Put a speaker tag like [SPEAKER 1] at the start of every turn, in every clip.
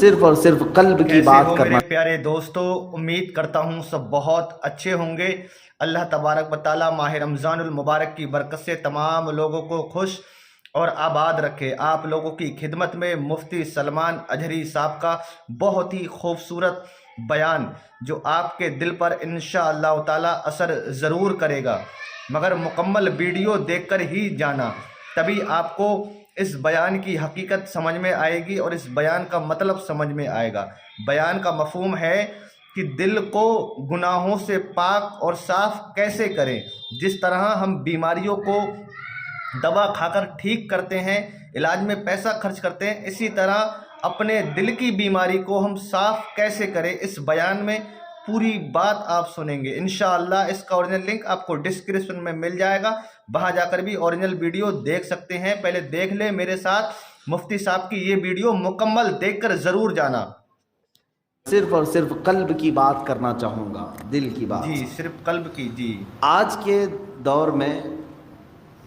[SPEAKER 1] صرف اور صرف قلب کی
[SPEAKER 2] کیسے
[SPEAKER 1] بات
[SPEAKER 2] ہو
[SPEAKER 1] کرنا۔
[SPEAKER 2] میرے پیارے دوستو، امید کرتا ہوں سب بہت اچھے ہوں گے۔ اللہ تبارک و تعالیٰ ماہ رمضان المبارک کی برکت سے تمام لوگوں کو خوش اور آباد رکھے۔ آپ لوگوں کی خدمت میں مفتی سلمان اجہری صاحب کا بہت ہی خوبصورت بیان جو آپ کے دل پر انشاءاللہ تعالیٰ اثر ضرور کرے گا، مگر مکمل ویڈیو دیکھ کر ہی جانا، تبھی آپ کو اس بیان کی حقیقت سمجھ میں آئے گی اور اس بیان کا مطلب سمجھ میں آئے گا۔ بیان کا مفہوم ہے کہ دل کو گناہوں سے پاک اور صاف کیسے کریں۔ جس طرح ہم بیماریوں کو دوا کھا کر ٹھیک کرتے ہیں، علاج میں پیسہ خرچ کرتے ہیں، اسی طرح اپنے دل کی بیماری کو ہم صاف کیسے کریں، اس بیان میں پوری بات آپ سنیں گے انشاءاللہ۔ اس کا اوریجنل لنک آپ کو ڈسکرپشن میں مل جائے گا، وہاں جا کر بھی اوریجنل ویڈیو دیکھ سکتے ہیں۔ پہلے دیکھ لیں میرے ساتھ مفتی صاحب کی یہ ویڈیو، مکمل دیکھ کر ضرور جانا۔
[SPEAKER 1] صرف اور صرف قلب کی بات کرنا چاہوں گا، دل کی بات۔
[SPEAKER 2] جی، صرف قلب کی۔ جی،
[SPEAKER 1] آج کے دور میں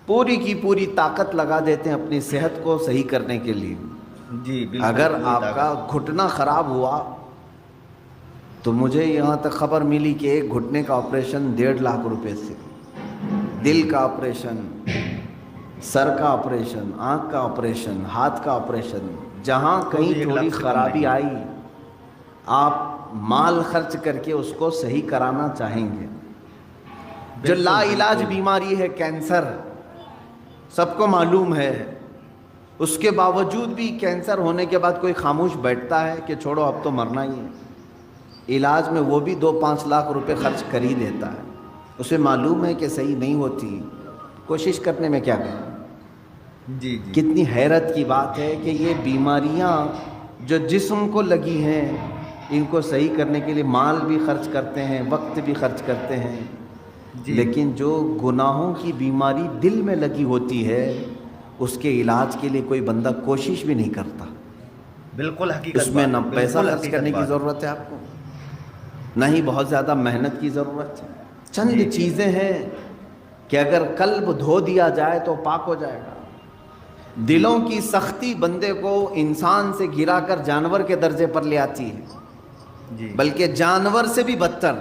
[SPEAKER 1] پوری کی پوری طاقت لگا دیتے ہیں اپنی صحت کو صحیح کرنے کے لیے۔
[SPEAKER 2] جی بالکل۔
[SPEAKER 1] اگر آپ کا گھٹنا خراب ہوا تو مجھے یہاں تک خبر ملی کہ ایک گھٹنے کا آپریشن 1.5 لاکھ روپے سے، دل کا آپریشن، سر کا آپریشن، آنکھ کا آپریشن، ہاتھ کا آپریشن، جہاں کہیں تھوڑی خرابی آئی آپ مال خرچ کر کے اس کو صحیح کرانا چاہیں گے۔ جو لا علاج بیماری ہے کینسر، سب کو معلوم ہے، اس کے باوجود بھی کینسر ہونے کے بعد کوئی خاموش بیٹھتا ہے کہ چھوڑو اب تو مرنا ہی ہے؟ علاج میں وہ بھی 2-5 لاکھ روپے خرچ کر ہی دیتا ہے، اسے معلوم ہے کہ صحیح نہیں ہوتی، کوشش کرنے میں کیا کریں۔
[SPEAKER 2] جی جی،
[SPEAKER 1] کتنی حیرت کی بات ہے کہ یہ بیماریاں جو جسم کو لگی ہیں، ان کو صحیح کرنے کے لیے مال بھی خرچ کرتے ہیں، وقت بھی خرچ کرتے ہیں، لیکن جو گناہوں کی بیماری دل میں لگی ہوتی ہے اس کے علاج کے لیے کوئی بندہ کوشش بھی نہیں کرتا۔
[SPEAKER 2] بالکل حقیقت
[SPEAKER 1] اس میں نہ
[SPEAKER 2] بات،
[SPEAKER 1] پیسہ
[SPEAKER 2] بالکل
[SPEAKER 1] خرچ
[SPEAKER 2] حقیقت
[SPEAKER 1] کرنے کی
[SPEAKER 2] بات۔
[SPEAKER 1] ضرورت ہے آپ کو، نہ ہی بہت زیادہ محنت کی ضرورت ہے۔ چند چیزیں ہیں کہ اگر قلب دھو دیا جائے تو پاک ہو جائے گا۔ دلوں کی سختی بندے کو انسان سے گرا کر جانور کے درجے پر لے آتی ہے، بلکہ جانور سے بھی بدتر۔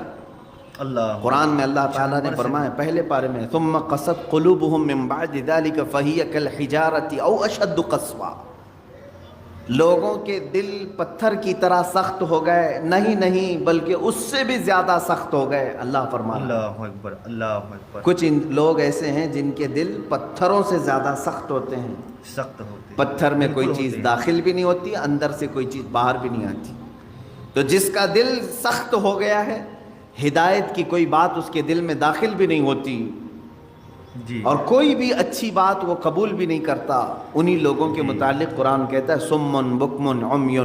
[SPEAKER 2] اللہ
[SPEAKER 1] قرآن میں اللہ تعالیٰ نے فرمایا پہلے پارے میں، ثم قست قلوبہم من بعد ذلك فہی کالحجارۃ او اشد قسوا، لوگوں کے دل پتھر کی طرح سخت ہو گئے، نہیں بلکہ اس سے بھی زیادہ سخت ہو گئے۔ اللہ فرمایا،
[SPEAKER 2] اللہ اکبر، اللہ اکبر۔
[SPEAKER 1] کچھ لوگ ایسے ہیں جن کے دل پتھروں سے زیادہ سخت ہوتے ہیں،
[SPEAKER 2] سخت ہوتے،
[SPEAKER 1] پتھر میں کوئی چیز داخل بھی نہیں ہوتی، اندر سے کوئی چیز باہر بھی نہیں آتی۔ تو جس کا دل سخت ہو گیا ہے، ہدایت کی کوئی بات اس کے دل میں داخل بھی نہیں ہوتی، اور کوئی بھی اچھی بات وہ قبول بھی نہیں کرتا، انہی لوگوں کے متعلق قرآن کہتا ہے سم بکم عمی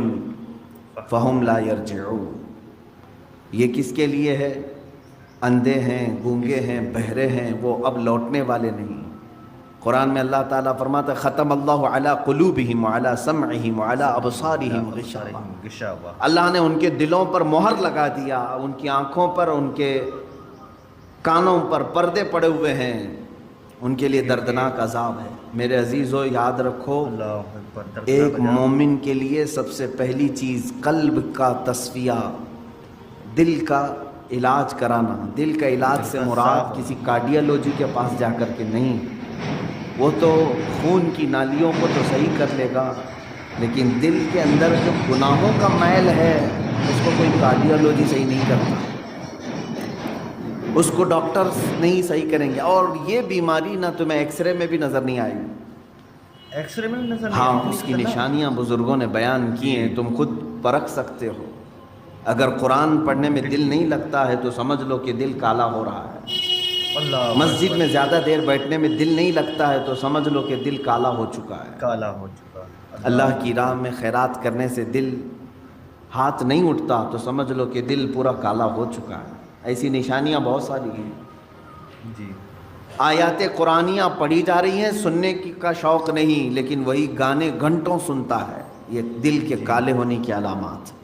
[SPEAKER 1] فہم لا یرجعون۔ یہ کس کے لیے ہے؟ اندھے ہیں، گونگے ہیں، بہرے ہیں، وہ اب لوٹنے والے نہیں۔ قرآن میں اللہ تعالیٰ فرماتا ہے ختم اللہ علی قلوبہم وعلی سمعہم وعلی ابصارہم غشاوہ، اللہ نے ان کے دلوں پر مہر لگا دیا، ان کی آنکھوں پر، ان کے کانوں پر پردے پڑے ہوئے ہیں، ان کے لیے دردناک عذاب ہے۔ میرے عزیزو یاد رکھو، ایک مومن کے لیے سب سے پہلی چیز قلب کا تصفیہ، دل کا علاج کرانا۔ دل کا علاج سے مراد کسی کارڈیالوجی کے پاس جا کر کے نہیں، وہ تو خون کی نالیوں کو تو صحیح کر لے گا، لیکن دل کے اندر جو گناہوں کا میل ہے اس کو کوئی کارڈیالوجی صحیح نہیں کرتا، اس کو ڈاکٹرز نہیں صحیح کریں گے۔ اور یہ بیماری نہ تمہیں ایکس رے میں بھی نظر نہیں آئے گی،
[SPEAKER 2] ایکس رے میں نظر نہیں؟
[SPEAKER 1] ہاں، اس کی نشانیاں بزرگوں نے بیان کی ہیں، تم خود پرکھ سکتے ہو۔ اگر قرآن پڑھنے میں دل نہیں لگتا ہے تو سمجھ لو کہ دل کالا ہو رہا ہے۔ مسجد میں زیادہ دیر بیٹھنے میں دل نہیں لگتا ہے تو سمجھ لو کہ دل کالا ہو چکا ہے،
[SPEAKER 2] کالا ہو چکا۔
[SPEAKER 1] اللہ کی راہ میں خیرات کرنے سے دل ہاتھ نہیں اٹھتا تو سمجھ لو کہ دل پورا کالا ہو چکا ہے۔ ایسی نشانیاں بہت ساری ہیں۔
[SPEAKER 2] جی،
[SPEAKER 1] آیات قرآنیاں پڑھی جا رہی ہیں، سننے کا شوق نہیں، لیکن وہی گانے گھنٹوں سنتا ہے، یہ دل کے کالے ہونے کی علامات۔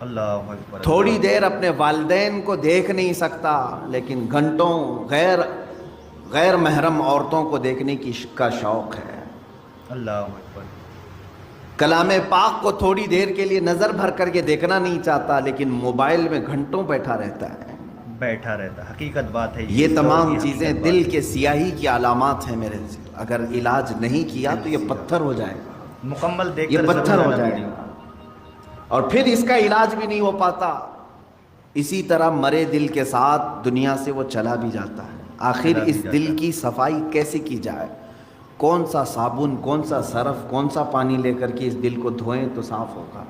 [SPEAKER 2] اللہ اکبر۔
[SPEAKER 1] تھوڑی دیر اپنے والدین کو دیکھ نہیں سکتا، لیکن گھنٹوں غیر محرم عورتوں کو دیکھنے کا شوق ہے۔
[SPEAKER 2] اللہ اکبر۔
[SPEAKER 1] کلام پاک کو تھوڑی دیر کے لیے نظر بھر کر کے دیکھنا نہیں چاہتا، لیکن موبائل میں گھنٹوں بیٹھا رہتا ہے۔
[SPEAKER 2] حقیقت بات ہے
[SPEAKER 1] یہ تمام
[SPEAKER 2] کی
[SPEAKER 1] چیزیں
[SPEAKER 2] حقیقت
[SPEAKER 1] دل
[SPEAKER 2] بات
[SPEAKER 1] کے سیاہی کی علامات ہیں میرے سے، اگر علاج نہیں کیا تو یہ پتھر ہو جائے گا،
[SPEAKER 2] ہے۔ مکمل دیکھ
[SPEAKER 1] یہ
[SPEAKER 2] کر
[SPEAKER 1] پتھر
[SPEAKER 2] ضرور
[SPEAKER 1] ہو
[SPEAKER 2] جانا
[SPEAKER 1] جائے
[SPEAKER 2] ویڈیو۔
[SPEAKER 1] گا، اور پھر اس کا علاج بھی نہیں ہو پاتا۔ اسی طرح مرے دل کے ساتھ دنیا سے وہ چلا بھی جاتا ہے۔ آخر
[SPEAKER 2] چلا بھی
[SPEAKER 1] اس
[SPEAKER 2] جاتا
[SPEAKER 1] دل
[SPEAKER 2] ہے۔
[SPEAKER 1] کی صفائی کیسے کی جائے؟ کون سا صابن، کون سا سرف، کون سا پانی لے کر کے اس دل کو دھوئیں تو صاف ہوگا؟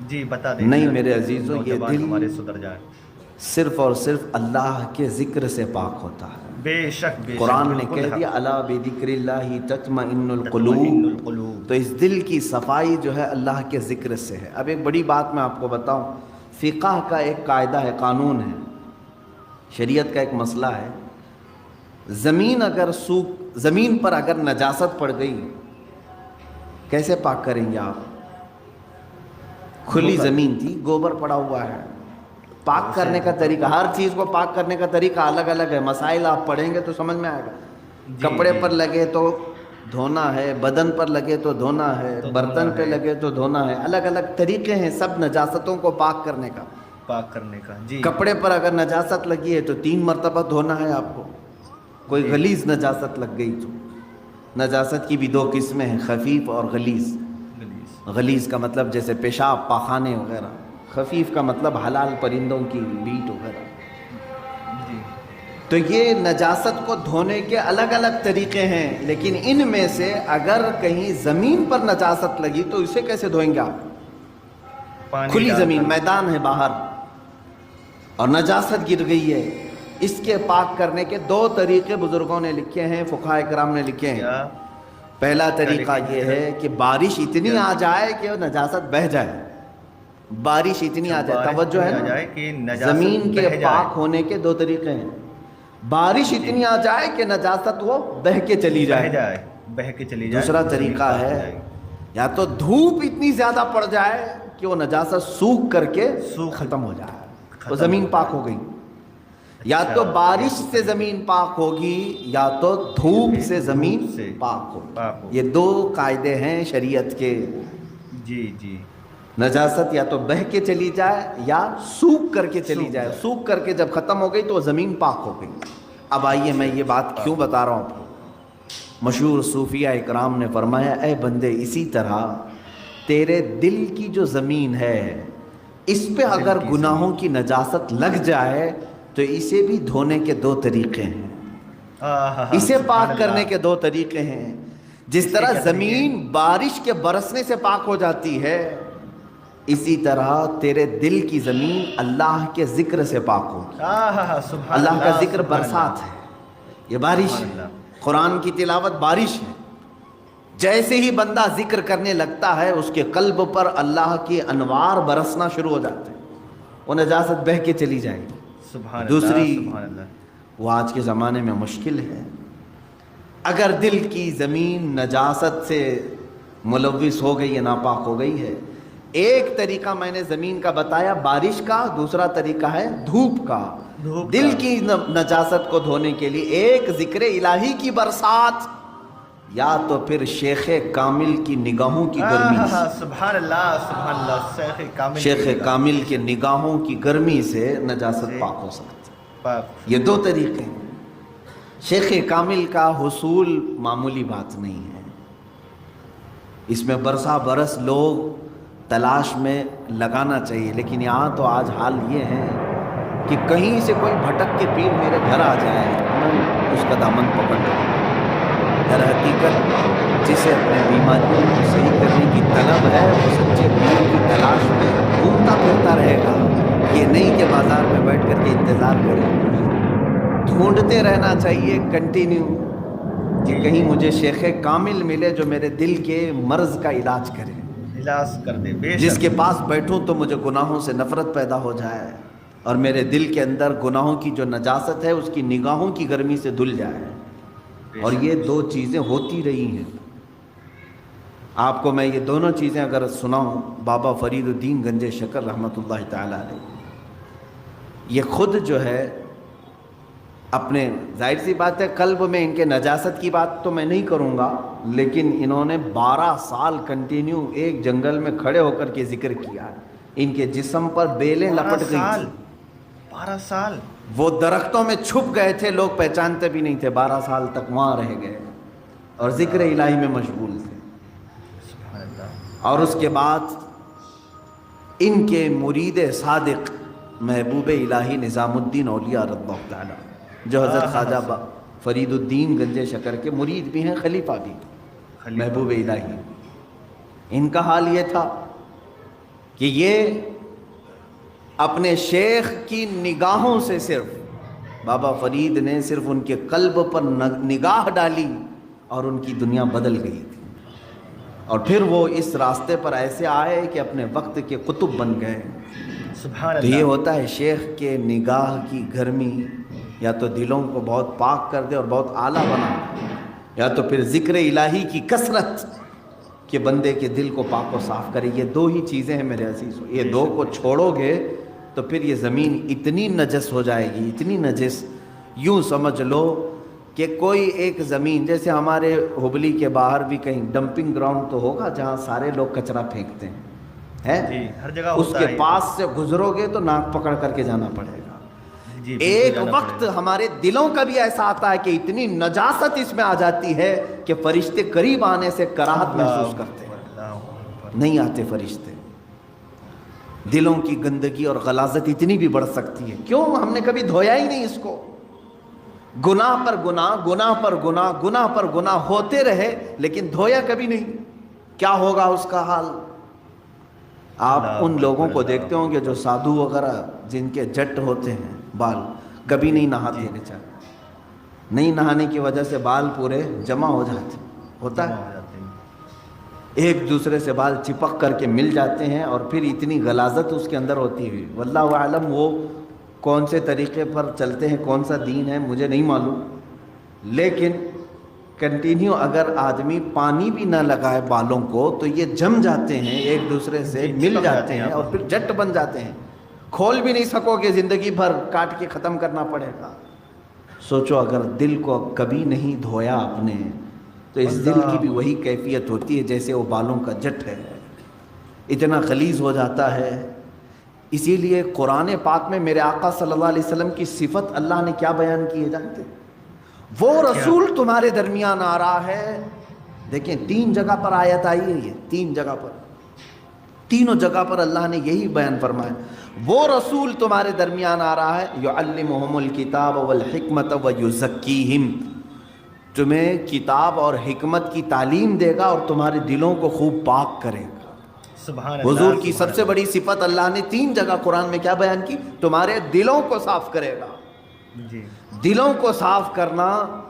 [SPEAKER 2] جی بتا دیں
[SPEAKER 1] نہیں میرے عزیزو، یہ
[SPEAKER 2] نوجوان
[SPEAKER 1] دل
[SPEAKER 2] ہمارے سدھر جائیں۔
[SPEAKER 1] صرف اور صرف اللہ کے ذکر سے پاک ہوتا ہے۔
[SPEAKER 2] بے شک
[SPEAKER 1] قرآن نے
[SPEAKER 2] بالکل
[SPEAKER 1] کہہ دیا الا بذکر اللہ تطمئن
[SPEAKER 2] تطمئن
[SPEAKER 1] القلوب،
[SPEAKER 2] القلوب۔
[SPEAKER 1] تو اس دل کی صفائی جو ہے اللہ کے ذکر سے ہے۔ اب ایک بڑی بات میں آپ کو بتاؤں، فقہ کا ایک قاعدہ ہے، قانون ہے، شریعت کا ایک مسئلہ ہے۔ زمین پر اگر نجاست پڑ گئی، کیسے پاک کریں گے آپ؟ کھلی زمین تھی، گوبر پڑا ہوا ہے، پاک کرنے کا طریقہ، ہر چیز کو پاک کرنے کا طریقہ الگ الگ ہے۔ مسائل آپ پڑھیں گے تو سمجھ میں آئے گا۔ کپڑے پر لگے تو دھونا ہے، بدن پر لگے تو دھونا ہے، برتن پہ لگے تو دھونا ہے، الگ الگ طریقے ہیں سب نجاستوں کو پاک کرنے کا۔
[SPEAKER 2] پاک کرنے کا جی۔
[SPEAKER 1] کپڑے پر اگر نجاست لگی ہے تو 3 مرتبہ دھونا ہے آپ کو۔ کوئی غلیظ نجاست لگ گئی تو، نجاست کی بھی 2 قسمیں ہیں، خفیف اور غلیظ۔ غلیظ کا مطلب جیسے پیشاب، پاخانے وغیرہ، خفیف کا مطلب حلال پرندوں کی بیٹ وغیرہ۔
[SPEAKER 2] جی
[SPEAKER 1] تو یہ نجاست کو دھونے کے الگ الگ طریقے ہیں، لیکن ان میں سے اگر کہیں زمین پر نجاست لگی تو اسے کیسے دھوئیں گے آپ؟ کھلی زمین، میدان ہے باہر، اور نجاست گر گئی ہے، اس کے پاک کرنے کے 2 طریقے بزرگوں نے لکھے ہیں، فقہاء کرام نے لکھے ہیں۔ پہلا طریقہ یہ ہے کہ بارش اتنی آ جائے کہ نجاست بہہ جائے، بارش اتنی آ جائے، توجہ ہے نا، زمین کے پاک ہونے کے 2 طریقے ہیں۔ بارش اتنی آ جائے کہ نجاست وہ بہہ کے چلی جائے،
[SPEAKER 2] بہہ کے چلی جائے۔
[SPEAKER 1] دوسرا طریقہ ہے یا تو دھوپ اتنی زیادہ پڑ جائے کہ وہ نجاست سوکھ کر کے ختم ہو جائے، وہ زمین پاک ہو گئی۔ یا تو بارش سے زمین پاک ہوگی یا تو دھوپ سے زمین پاک ہوگی۔ یہ 2 قاعدے ہیں شریعت کے۔
[SPEAKER 2] جی جی،
[SPEAKER 1] نجاست یا تو بہہ کے چلی جائے یا سوکھ کر کے چلی جائے، سوکھ کر کے جب ختم ہو گئی تو وہ زمین پاک ہو گئی۔ اب آئیے میں یہ بات کیوں بتا رہا ہوں آپ کو۔ مشہور صوفیہ اکرام نے فرمایا، اے بندے، اسی طرح تیرے دل کی جو زمین ہے، اس پہ اگر گناہوں کی نجاست لگ جائے تو اسے بھی دھونے کے 2 طریقے ہیں، اسے پاک کرنے کے 2 طریقے ہیں۔ جس طرح زمین بارش کے برسنے سے پاک ہو جاتی ہے، اسی طرح تیرے دل کی زمین اللہ کے ذکر سے پاک ہوگی۔ اللہ کا ذکر برسات ہے، یہ بارش ہے، قرآن کی تلاوت بارش ہے۔ جیسے ہی بندہ ذکر کرنے لگتا ہے، اس کے قلب پر اللہ کی انوار برسنا شروع ہو جاتے ہیں، وہ نجاست بہہ کے چلی جائے گی۔ دوسری، وہ آج کے زمانے میں مشکل ہے۔ اگر دل کی زمین نجاست سے ملوث ہو گئی ہے، ناپاک ہو گئی ہے، ایک طریقہ میں نے زمین کا بتایا بارش کا، دوسرا طریقہ ہے دھوپ کا۔ دل کی نجاست کو دھونے کے لیے ایک ذکر الہی کی برسات، یا تو پھر شیخ کامل کی نگاہوں کی گرمی،
[SPEAKER 2] سبحان اللہ سبحان اللہ،
[SPEAKER 1] شیخ کامل کے نگاہوں کی گرمی سے نجاست پاک ہو سکتی ہے۔ یہ 2 طریقے ہیں۔ شیخ کامل کا حصول معمولی بات نہیں ہے، اس میں برسا برس لوگ تلاش میں لگانا چاہیے، لیکن یہاں تو آج حال یہ ہے کہ کہیں سے کوئی بھٹک کے پیر میرے گھر آ جائے، میں اس کا دامن پکڑ لوں۔ در حقیقت جسے اپنے بیماریوں کو صحیح کرنے کی طلب ہے، وہ سچے پیر کی تلاش میں گھومتا پھرتا رہے گا، یہ نہیں کہ بازار میں بیٹھ کر کے انتظار کرے۔ ڈھونڈتے رہنا چاہیے کنٹینیو، کہ کہیں مجھے شیخ کامل ملے جو میرے دل کے مرض کا علاج کرے،
[SPEAKER 2] علاج کر دے،
[SPEAKER 1] جس کے پاس بیٹھوں تو مجھے گناہوں سے نفرت پیدا ہو جائے، اور میرے دل کے اندر گناہوں کی جو نجاست ہے اس کی نگاہوں کی گرمی سے دھل جائے۔ اور یہ 2 چیزیں ہوتی رہی ہیں۔ آپ کو میں یہ دونوں چیزیں اگر سناؤں، بابا فرید الدین گنج شکر رحمۃ اللہ تعالی علیہ، یہ خود جو ہے اپنے ظاہر سی بات ہے قلب میں ان کے نجاست کی بات تو میں نہیں کروں گا، لیکن انہوں نے 12 سال کنٹینیو ایک جنگل میں کھڑے ہو کر کے ذکر کیا، ان کے جسم پر بیلیں لپٹ گئی تھی،
[SPEAKER 2] 12 سال
[SPEAKER 1] وہ درختوں میں چھپ گئے تھے، لوگ پہچانتے بھی نہیں تھے، 12 سال تک وہاں رہ گئے اور ذکر الہی میں مشغول تھے۔
[SPEAKER 2] سبحان اللہ۔
[SPEAKER 1] اور اس کے بعد ان کے مرید صادق محبوب الہی نظام الدین اولیاء رضی اللہ تعالی، جو حضرت خواجہ فرید الدین گنج شکر کے مرید بھی ہیں، خلیفہ بھی محبوب الہی، ان کا حال یہ تھا کہ یہ اپنے شیخ کی نگاہوں سے، صرف بابا فرید نے صرف ان کے قلب پر نگاہ ڈالی اور ان کی دنیا بدل گئی تھی، اور پھر وہ اس راستے پر ایسے آئے کہ اپنے وقت کے قطب بن گئے۔
[SPEAKER 2] سبحان
[SPEAKER 1] تو یہ
[SPEAKER 2] اللہ۔
[SPEAKER 1] ہوتا ہے شیخ کے نگاہ کی گرمی، یا تو دلوں کو بہت پاک کر دے اور بہت اعلیٰ بنا دے، یا تو پھر ذکر الہی کی کثرت کہ بندے کے دل کو پاک و صاف کرے۔ یہ دو ہی چیزیں ہیں میرے عزیزو، یہ دو کو چھوڑو گے تو پھر یہ زمین اتنی نجس ہو جائے گی، اتنی نجس، یوں سمجھ لو کہ کوئی ایک زمین، جیسے ہمارے ہبلی کے باہر بھی کہیں ڈمپنگ گراؤنڈ تو ہوگا جہاں سارے لوگ کچرا پھینکتے ہیں،
[SPEAKER 2] جی، ہر جگہ
[SPEAKER 1] اس
[SPEAKER 2] ہوتا
[SPEAKER 1] کے
[SPEAKER 2] ہے۔
[SPEAKER 1] پاس سے گزرو گے تو ناک پکڑ کر کے جانا پڑے گا۔
[SPEAKER 2] جی، بالکل
[SPEAKER 1] ایک
[SPEAKER 2] جانا
[SPEAKER 1] وقت
[SPEAKER 2] پڑے گا۔
[SPEAKER 1] ہمارے دلوں کا بھی ایسا آتا ہے کہ اتنی نجاست اس میں آ جاتی ہے کہ فرشتے قریب آنے سے کراہت محسوس کرتے ہیں،
[SPEAKER 2] اللہ اکبر۔
[SPEAKER 1] نہیں آتے فرشتے۔ دلوں کی گندگی اور غلاظت اتنی بھی بڑھ سکتی ہے، کیوں ہم نے کبھی دھویا ہی نہیں اس کو؟ گناہ پر گناہ، گناہ پر گناہ، گناہ پر گناہ ہوتے رہے لیکن دھویا کبھی نہیں، کیا ہوگا اس کا حال؟ آپ ان لوگوں کو دیکھتے ہوں گے جو سادھو وغیرہ جن کے جٹ ہوتے ہیں بال، کبھی نہیں نہاتے بیچارے، نہیں نہانے کی وجہ سے بال پورے جمع ہو جاتے، ہوتا ہے، ایک دوسرے سے بال چپک کر کے مل جاتے ہیں، اور پھر اتنی غلاظت اس کے اندر ہوتی ہے، واللہ اعلم وہ کون سے طریقے پر چلتے ہیں، کون سا دین ہے مجھے نہیں معلوم، لیکن کنٹینیو اگر آدمی پانی بھی نہ لگائے بالوں کو تو یہ جم جاتے ہیں، ایک دوسرے سے مل جاتے ہیں اور پھر جٹ بن جاتے ہیں، کھول بھی نہیں سکو گے، زندگی بھر کاٹ کے ختم کرنا پڑے گا۔ سوچو اگر دل کو کبھی نہیں دھویا آپ نے تو اس دل کی بھی وہی کیفیت ہوتی ہے جیسے وہ بالوں کا جٹ ہے، اتنا غلیظ ہو جاتا ہے۔ اسی لیے قرآن پاک میں میرے آقا صلی اللہ علیہ وسلم کی صفت اللہ نے کیا بیان کی ہے جانتے؟ وہ رسول تمہارے درمیان آ رہا ہے، دیکھیں 3 جگہ پر آیت آئی ہے، یہ 3 جگہ پر، تینوں جگہ پر اللہ نے یہی بیان فرمایا، وہ رسول تمہارے درمیان آ رہا ہے، یعلمہم الکتاب والحکمت ویزکیہم، تمہیں کتاب اور حکمت کی تعلیم دے گا اور تمہارے دلوں کو خوب پاک کرے گا۔
[SPEAKER 2] سبحان اللہ۔
[SPEAKER 1] حضور کی سب سے بڑی صفت اللہ نے 3 جگہ قرآن میں کیا بیان کی؟ تمہارے دلوں کو صاف کرے گا۔
[SPEAKER 2] جی،
[SPEAKER 1] دلوں کو صاف کرنا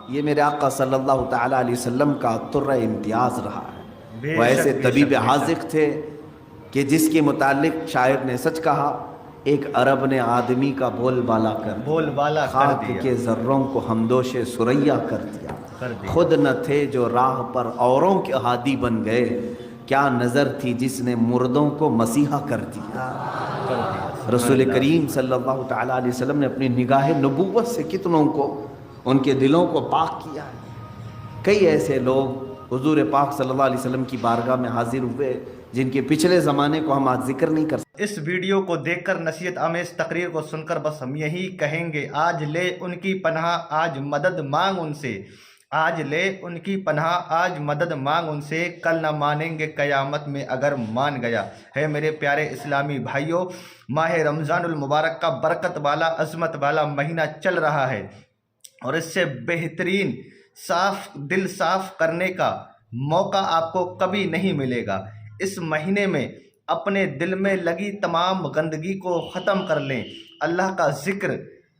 [SPEAKER 1] یہ میرے آقا صلی اللہ تعالیٰ علیہ وسلم کا طرہ امتیاز رہا ہے۔ وہ ایسے طبیب حاذق تھے کہ جس کے متعلق شاعر نے سچ کہا، ایک عرب نے آدمی کا بول بالا کر
[SPEAKER 2] بول بالا کر
[SPEAKER 1] خاک
[SPEAKER 2] دیا،
[SPEAKER 1] کے ذروں کو ہمدوش سریا کر دیا،
[SPEAKER 2] کر دیا۔
[SPEAKER 1] خود نہ تھے جو راہ پر اوروں کے ہادی بن گئے، کیا نظر تھی جس نے مردوں کو مسیحا کر دیا۔ رسول کریم صلی اللہ تعالیٰ علیہ وسلم نے اپنی نگاہ نبوت سے کتنوں کو ان کے دلوں کو پاک کیا ہے۔ کئی ایسے لوگ حضور پاک صلی اللہ علیہ وسلم کی بارگاہ میں حاضر ہوئے جن کے پچھلے زمانے کو ہم آج ذکر نہیں کر سکتے۔
[SPEAKER 2] اس ویڈیو کو دیکھ کر، نصیحت آمیز تقریر کو سن کر بس ہم یہی کہیں گے، آج لے ان کی پناہ، آج مدد مانگ ان سے، آج لے ان کی پناہ، آج مدد مانگ ان سے، کل نہ مانیں گے قیامت میں اگر مان گیا ہے۔ میرے پیارے اسلامی بھائیوں، ماہ رمضان المبارک کا برکت والا، عظمت والا مہینہ چل رہا ہے، اور اس سے بہترین دل صاف کرنے کا موقع آپ کو کبھی نہیں ملے گا۔ اس مہینے میں اپنے دل میں لگی تمام گندگی کو ختم کر لیں، اللہ کا ذکر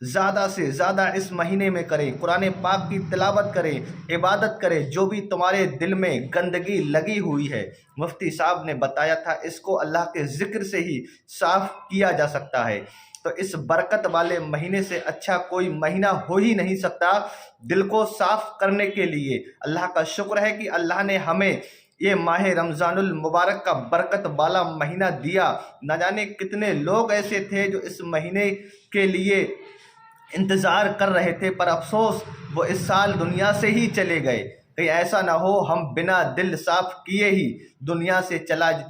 [SPEAKER 2] زیادہ سے زیادہ اس مہینے میں کریں، قرآن پاک کی تلاوت کریں، عبادت کریں۔ جو بھی تمہارے دل میں گندگی لگی ہوئی ہے، مفتی صاحب نے بتایا تھا، اس کو اللہ کے ذکر سے ہی صاف کیا جا سکتا ہے۔ تو اس برکت والے مہینے سے اچھا کوئی مہینہ ہو ہی نہیں سکتا دل کو صاف کرنے کے لیے۔ اللہ کا شکر ہے کہ اللہ نے ہمیں یہ ماہ رمضان المبارک کا برکت والا مہینہ دیا۔ نہ جانے کتنے لوگ ایسے تھے جو اس مہینے کے لیے انتظار کر رہے تھے، پر افسوس وہ اس سال دنیا سے ہی چلے گئے۔ کہیں ایسا نہ ہو ہم بنا دل صاف کیے ہی دنیا سے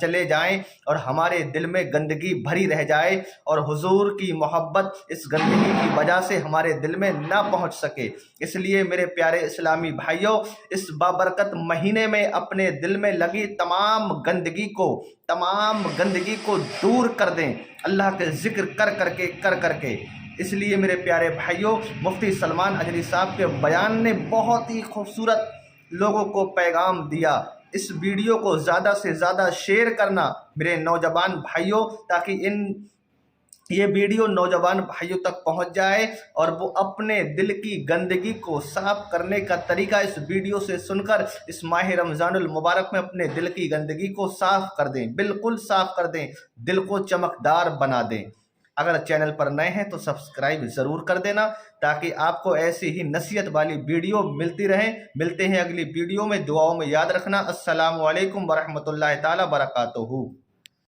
[SPEAKER 2] چلے جائیں اور ہمارے دل میں گندگی بھری رہ جائے اور حضور کی محبت اس گندگی کی وجہ سے ہمارے دل میں نہ پہنچ سکے۔ اس لیے میرے پیارے اسلامی بھائیوں، اس بابرکت مہینے میں اپنے دل میں لگی تمام گندگی کو دور کر دیں، اللہ کے ذکر کر کے۔ اس لیے میرے پیارے بھائیوں، مفتی سلمان اجری صاحب کے بیان نے بہت ہی خوبصورت لوگوں کو پیغام دیا۔ اس ویڈیو کو زیادہ سے زیادہ شیئر کرنا میرے نوجوان بھائیوں، تاکہ یہ ویڈیو نوجوان بھائیوں تک پہنچ جائے اور وہ اپنے دل کی گندگی کو صاف کرنے کا طریقہ اس ویڈیو سے سن کر اس ماہ رمضان المبارک میں اپنے دل کی گندگی کو صاف کر دیں، بالکل صاف کر دیں، دل کو چمکدار بنا دیں۔ اگر چینل پر نئے ہیں تو سبسکرائب ضرور کر دینا، تاکہ آپ کو ایسی ہی نصیحت والی ویڈیو ملتی رہیں۔ ملتے ہیں اگلی ویڈیو میں، دعاؤں میں یاد رکھنا۔ السلام علیکم ورحمۃ اللہ تعالی وبرکاتہ۔